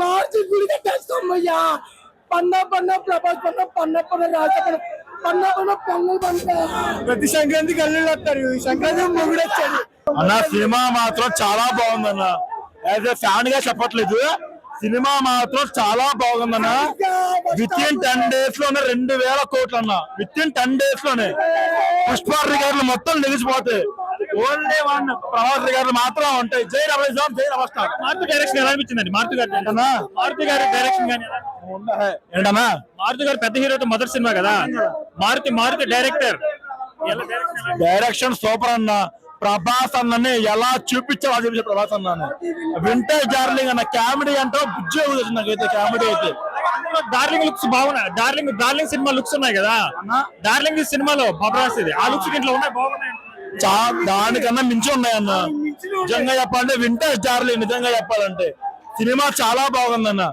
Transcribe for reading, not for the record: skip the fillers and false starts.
మార్చి గుడి కట్టేస్తామయ్యా. పన్న ప్రభాస్ పన్న రాజ పన్న పొంగల్ పంట ప్రతి సంక్రాంతికి అల్లుడు వస్తారు. ఈ సంక్రాంతి మొగుడు వచ్చాడు అన్న. సినిమా మాత్రం చాలా బాగుందన్న. యాజ్ ఎ ఫ్యాన్ గా చెప్పట్లేదు, సినిమా మాత్రం చాలా బాగుందన్న. విత్ ఇన్ 10 days లోనే 2000 కోట్లు అన్న. విత్ ఇన్ 10 days లోనే పుష్ప రికార్డులు మొత్తం నిలిచిపోతాయి. ఓన్లీ వన్ ప్రభాస్ రికార్డులు మాత్రం ఉంటాయి. జై రమేష్, జై రమేష్. మారుతి డైరెక్షన్ ఎలా అనిపించిందండి? మారుతి గారి డైరెక్షన్ కానీ ఏంటన్నా? మారుతి గారు పెద్ద హీరోతో మొదటి సినిమా కదా. మారుతి డైరెక్టర్ డైరెక్షన్ సూపర్ అన్న. ప్రభాస్ అన్నని ఎలా చూపించావు అది చూపించే ప్రభాస్ అన్నాను. వింటేజ్ డార్లింగ్ అన్న కామెడీ అంటే బుజ్జి అవుతుంది నాకైతే. కామెడీ అయితే డార్లింగ్ లుక్స్ బాగున్నాయి. డార్లింగ్ సినిమా లుక్స్ ఉన్నాయి కదా. డార్లింగ్ సినిమాలో ప్రభాస్ ఇది ఆ లుక్స్ దీంట్లో ఉన్నాయి, బాగున్నాయి. దానికన్నా మించి ఉన్నాయన్న. నిజంగా చెప్పాలంటే వింటేజ్ డార్లింగ్. నిజంగా చెప్పాలంటే సినిమా చాలా బాగుందన్న.